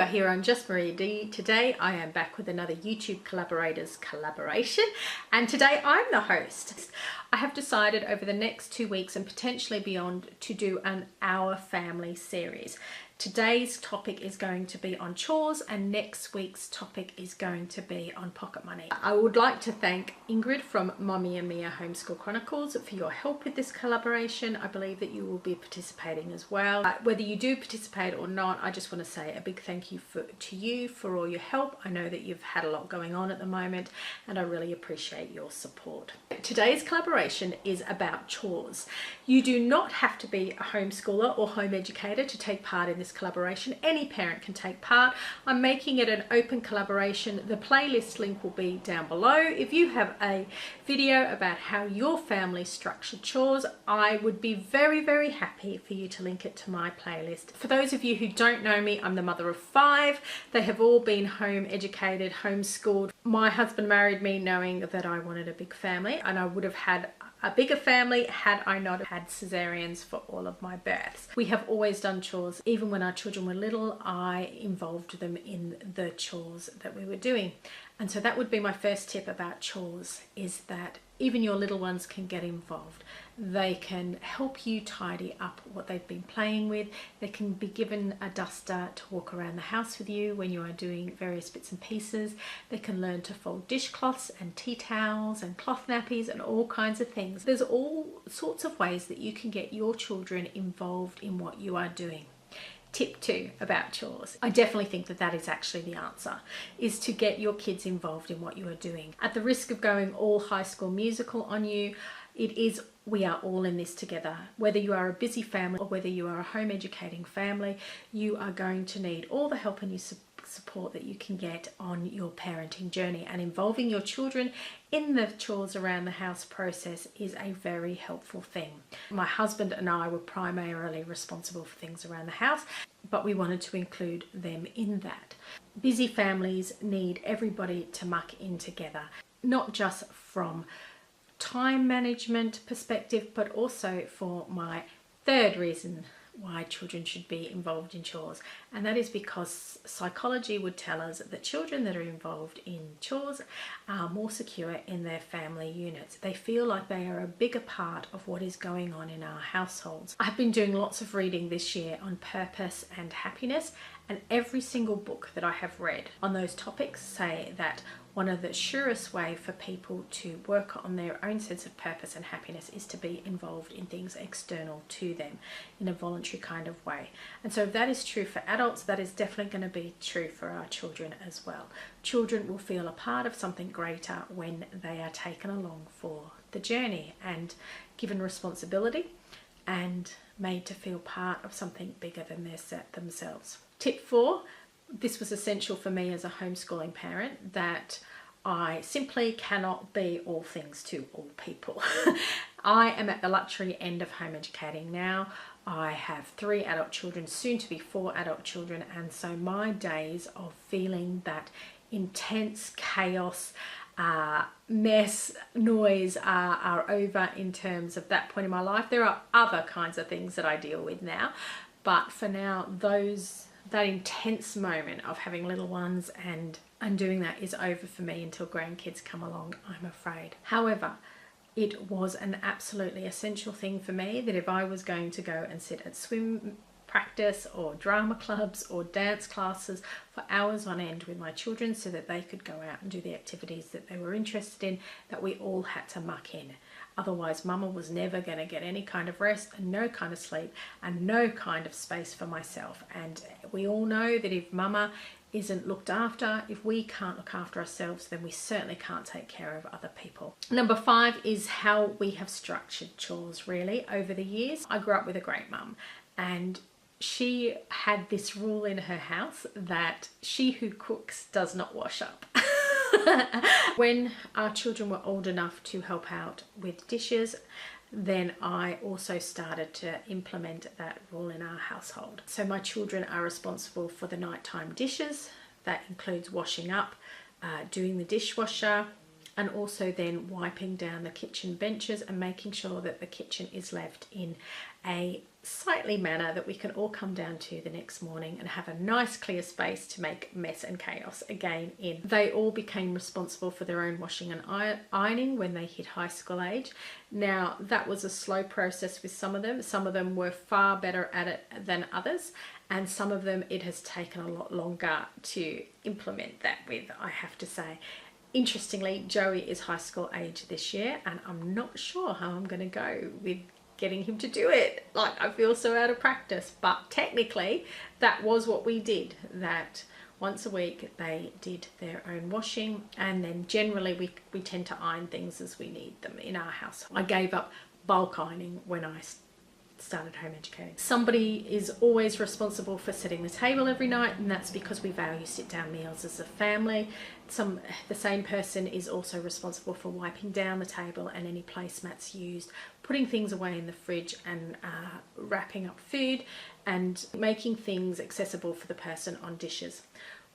here on Just Maria D. Today I am back with another YouTube Collaborators collaboration, and today I'm the host. I have decided over the next 2 weeks and potentially beyond to do an Our Family series. Today's topic is going to be on chores and next week's topic is going to be on pocket money. I would like to thank Ingrid from Mommy and Mia Homeschool Chronicles for your help with this collaboration. I believe that you will be participating as well. Whether you do participate or not, I just want to say a big thank you to you for all your help. I know that you've had a lot going on at the moment and I really appreciate your support. Today's collaboration is about chores. You do not have to be a homeschooler or home educator to take part in this collaboration. Any parent can take part. I'm making it an open collaboration. The playlist link will be down below. If you have a video about how your family structured chores, I would be very happy for you to link it to my playlist. For those of you who don't know me, I'm the mother of 5. They have all been home educated, homeschooled. My husband married me knowing that I wanted a big family, and I would have had a bigger family had I not had cesareans for all of my births. We have always done chores. Even when our children were little, I involved them in the chores that we were doing. And so that would be my first tip about chores, is that even your little ones can get involved. They can help you tidy up what they've been playing with. They can be given a duster to walk around the house with you when you are doing various bits and pieces. They can learn to fold dishcloths and tea towels and cloth nappies and all kinds of things. There's all sorts of ways that you can get your children involved in what you are doing. Tip 2 about chores. I definitely think that that is actually the answer, is to get your kids involved in what you are doing. At the risk of going all High School Musical on you, we are all in this together. Whether you are a busy family or whether you are a home educating family, you are going to need all the help and support that you can get on your parenting journey, and involving your children in the chores around the house process is a very helpful thing. My husband and I were primarily responsible for things around the house, but we wanted to include them in that. Busy families need everybody to muck in together, not just from time management perspective, but also for my third reason why children should be involved in chores, and that is because psychology would tell us that children that are involved in chores are more secure in their family units. They feel like they are a bigger part of what is going on in our households. I've been doing lots of reading this year on purpose and happiness, and every single book that I have read on those topics say that one of the surest way for people to work on their own sense of purpose and happiness is to be involved in things external to them in a voluntary kind of way. And so if that is true for adults, that is definitely going to be true for our children as well. Children will feel a part of something greater when they are taken along for the journey and given responsibility and made to feel part of something bigger than themselves. Tip 4. This was essential for me as a homeschooling parent, that I simply cannot be all things to all people. I am at the luxury end of home educating now. I have 3 adult children, soon to be 4 adult children, and so my days of feeling that intense chaos, mess, noise are over in terms of that point in my life. There are other kinds of things that I deal with now, but for now, that intense moment of having little ones and doing that is over for me until grandkids come along, I'm afraid. However, it was an absolutely essential thing for me that if I was going to go and sit at swim practice or drama clubs or dance classes for hours on end with my children so that they could go out and do the activities that they were interested in, that we all had to muck in. Otherwise, mama was never going to get any kind of rest and no kind of sleep and no kind of space for myself. And we all know that if mama isn't looked after, if we can't look after ourselves, then we certainly can't take care of other people. Number 5 is how we have structured chores really over the years. I grew up with a great mum, and she had this rule in her house that she who cooks does not wash up. When our children were old enough to help out with dishes, then I also started to implement that rule in our household. So my children are responsible for the nighttime dishes. That includes washing up, doing the dishwasher, and also then wiping down the kitchen benches and making sure that the kitchen is left in a sightly manner that we can all come down to the next morning and have a nice clear space to make mess and chaos again in. They all became responsible for their own washing and ironing when they hit high school age. Now that was a slow process with some of them. Some of them were far better at it than others, and some of them it has taken a lot longer to implement that with, I have to say. Interestingly, Joey is high school age this year, and I'm not sure how I'm going to go with getting him to do it. Like, I feel so out of practice, but technically that was what we did, that once a week they did their own washing, and then generally we tend to iron things as we need them in our house. I gave up bulk ironing when I started home educating. Somebody is always responsible for setting the table every night, and that's because we value sit down meals as a family. The same person is also responsible for wiping down the table and any placemats used, putting things away in the fridge, and wrapping up food and making things accessible for the person on dishes.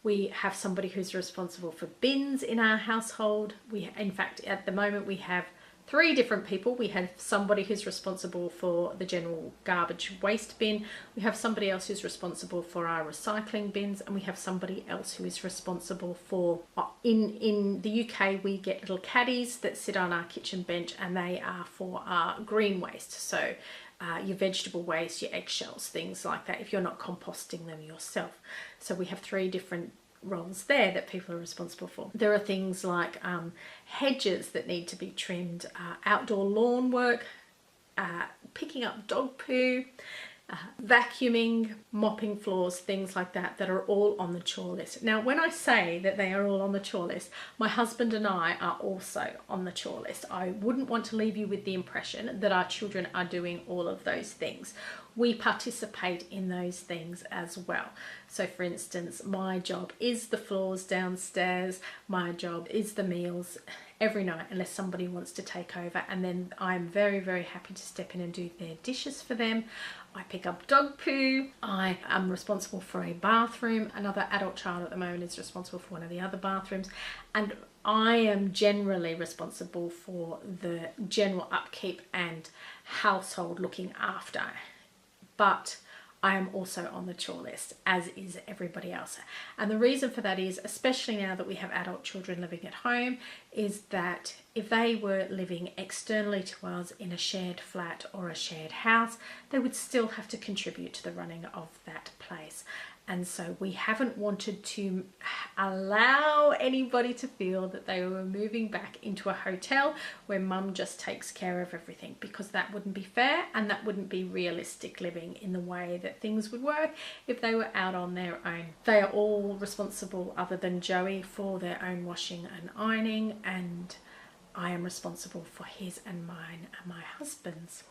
We have somebody who's responsible for bins in our household. In fact, at the moment we have 3 different people. We have somebody who's responsible for the general garbage waste bin, we have somebody else who's responsible for our recycling bins, and we have somebody else who is responsible for, in the UK we get little caddies that sit on our kitchen bench, and they are for our green waste, so your vegetable waste, your eggshells, things like that, if you're not composting them yourself. So we have 3 different roles there that people are responsible for. There are things like hedges that need to be trimmed, outdoor lawn work, picking up dog poo, vacuuming, mopping floors, things like that, that are all on the chore list. Now, when I say that they are all on the chore list, my husband and I are also on the chore list. I wouldn't want to leave you with the impression that our children are doing all of those things. We participate in those things as well. So for instance, my job is the floors downstairs, my job is the meals every night, unless somebody wants to take over, and then I'm very, very happy to step in and do their dishes for them. I pick up dog poo. I am responsible for a bathroom. Another adult child at the moment is responsible for one of the other bathrooms, and I am generally responsible for the general upkeep and household looking after. But I am also on the chore list, as is everybody else. And the reason for that is, especially now that we have adult children living at home, is that if they were living externally to us in a shared flat or a shared house, they would still have to contribute to the running of that place. And so we haven't wanted to allow anybody to feel that they were moving back into a hotel where mum just takes care of everything, because that wouldn't be fair and that wouldn't be realistic living in the way that things would work if they were out on their own. They are all responsible, other than Joey, for their own washing and ironing, and I am responsible for his and mine and my husband's.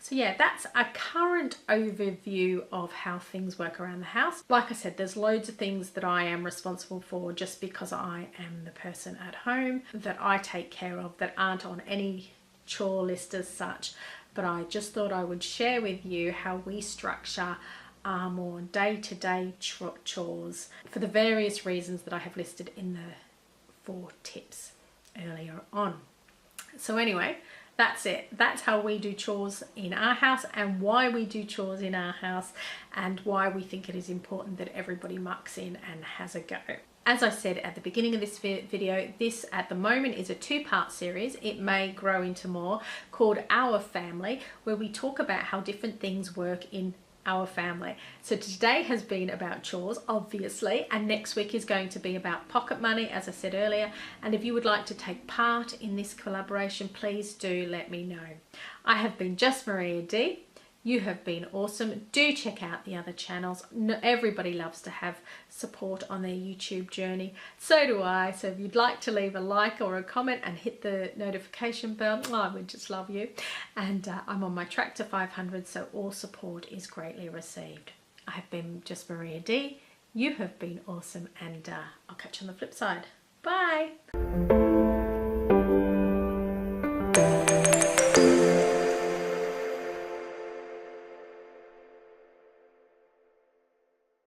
So yeah, that's a current overview of how things work around the house. Like I said, there's loads of things that I am responsible for just because I am the person at home that I take care of that aren't on any chore list as such. But I just thought I would share with you how we structure our more day-to-day chores for the various reasons that I have listed in the 4 tips earlier on. So anyway, that's it. That's how we do chores in our house, and why we do chores in our house, and why we think it is important that everybody mucks in and has a go. As I said at the beginning of this video, this at the moment is a 2-part series. It may grow into more, called Our Family, where we talk about how different things work in our family. So today has been about chores, obviously, and next week is going to be about pocket money, as I said earlier. And if you would like to take part in this collaboration, please do let me know. I have been Just Maria D. You have been awesome. Do check out the other channels. Everybody loves to have support on their YouTube journey. So do I. So if you'd like to leave a like or a comment and hit the notification bell, I would just love you. And I'm on my track to 500, so all support is greatly received. I have been Just Maria D. You have been awesome, and I'll catch you on the flip side. Bye.